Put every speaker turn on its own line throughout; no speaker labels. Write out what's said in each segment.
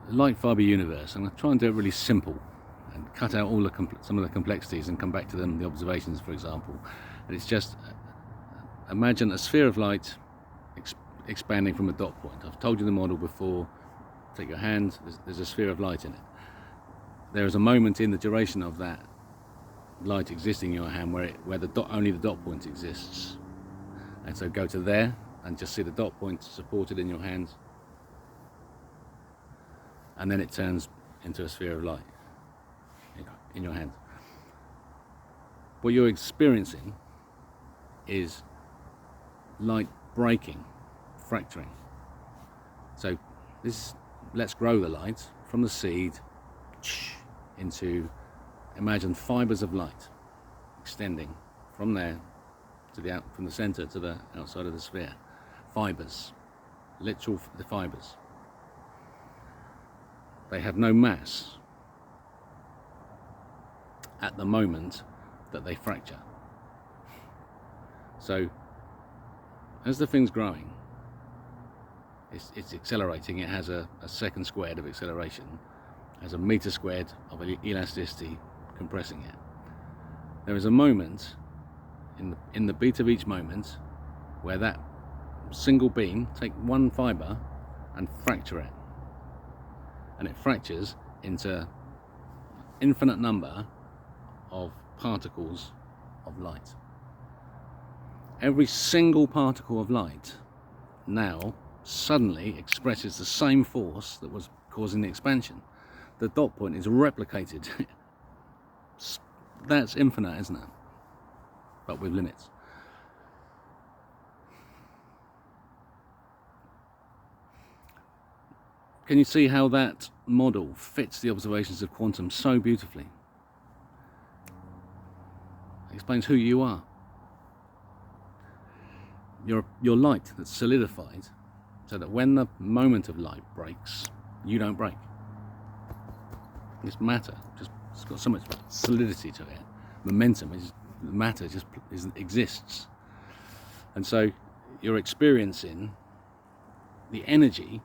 light fiber universe. I'm going to try and do it really simple and cut out all the some of the complexities and come back to them, the observations, for example. And it's just imagine a sphere of light expanding from a dot point. I've told you the model before. Take your hand, there's a sphere of light in it. There is a moment in the duration of that light existing in your hand where only the dot point exists. And so go to there and just see the dot point supported in your hand, and then it turns into a sphere of light in your hand. What you're experiencing is light breaking, fracturing. So let's grow the light from the seed into, imagine fibers of light extending from there to from the center to the outside of the sphere. Fibers, the fibers. They have no mass at the moment that they fracture. So as the thing's growing, it's accelerating. It has a second squared of acceleration, has a meter squared of elasticity compressing it. There is a moment in the beat of each moment where that single beam, take one fiber and fracture it, and it fractures into infinite number of particles of light. Every single particle of light now suddenly expresses the same force that was causing the expansion. The dot point is replicated. That's infinite, isn't it? But with limits. Can you see how that model fits the observations of quantum so beautifully? It explains who you are. You're light that's solidified, so that when the moment of light breaks, you don't break. It's matter, it's got so much solidity to it. Momentum is matter, exists. And so you're experiencing the energy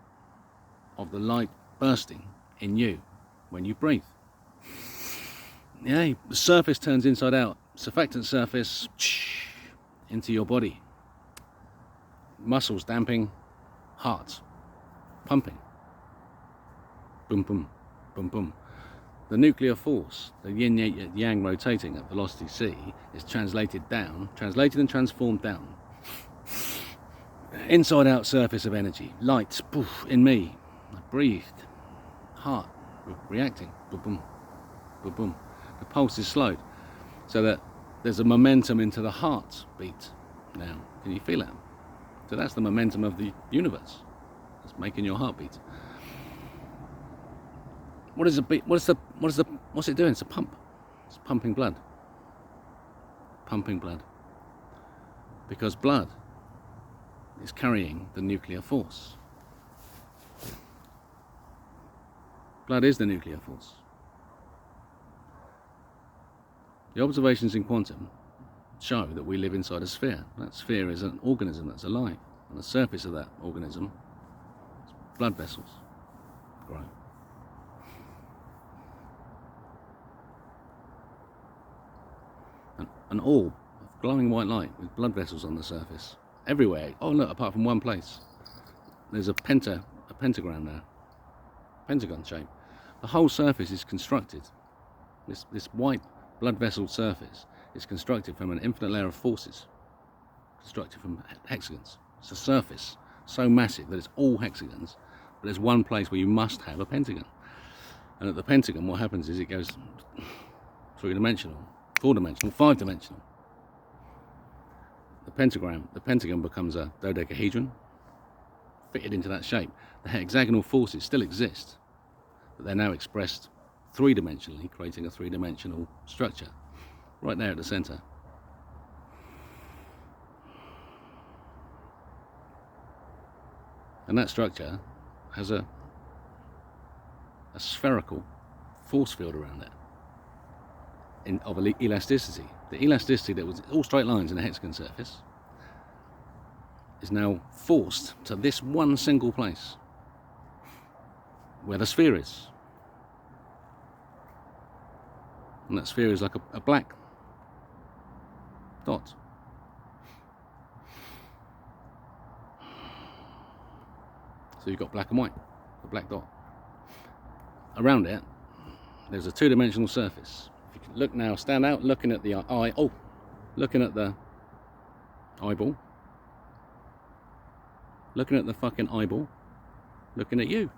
of the light bursting in you when you breathe. Yeah, the surface turns inside out. Surfactant surface into your body. Muscles damping, heart pumping. Boom, boom, boom, boom. The nuclear force, the yin yang rotating at velocity c, is translated and transformed down. Inside out surface of energy, light, poof, in me. I breathed, heart reacting, boom, boom, boom, boom. The pulse is slowed, so that there's a momentum into the heartbeat now. Can you feel it? So that's the momentum of the universe. It's making your heart beat. What is a beat? What's it doing? It's a pump. It's pumping blood. Pumping blood. Because blood is carrying the nuclear force. Blood is the nuclear force. The observations in quantum show that we live inside a sphere. That sphere is an organism that's alive. On the surface of that organism, blood vessels grow. An orb of glowing white light with blood vessels on the surface. Everywhere. Oh look, apart from one place. There's a pentagram there. Pentagon shape. The whole surface is constructed. This white blood vessel surface is constructed from an infinite layer of forces. Constructed from hexagons. It's a surface so massive that it's all hexagons, but there's one place where you must have a pentagon. And at the pentagon, what happens is it goes three-dimensional, four-dimensional, five-dimensional. The pentagon becomes a dodecahedron, fitted into that shape. The hexagonal forces still exist, but they're now expressed three-dimensionally, creating a three-dimensional structure right there at the center. And that structure has a spherical force field around it of elasticity. The elasticity that was all straight lines in a hexagon surface is now forced to this one single place. where the sphere is. And that sphere is like a black dot. So you've got black and white, a black dot. Around it, there's a two-dimensional surface. If you can look now, stand out, looking at the eye. Oh, looking at the eyeball. Looking at the fucking eyeball. Looking at you.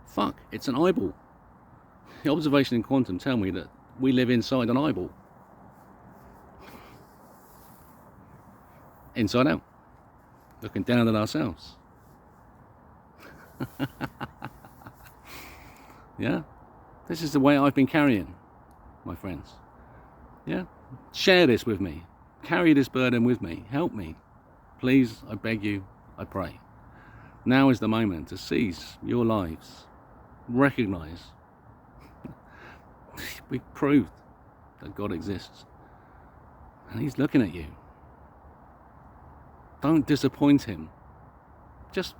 Fuck, it's an eyeball. The observation in quantum tell me that we live inside an eyeball. Inside out. Looking down at ourselves. Yeah, this is the way I've been carrying, my friends. Yeah, share this with me. Carry this burden with me. Help me. Please, I beg you, I pray. Now is the moment to seize your lives. Recognize we proved that God exists. And He's looking at you. Don't disappoint Him. Just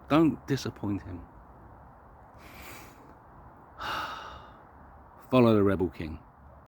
don't disappoint Him. Follow the Rebel King.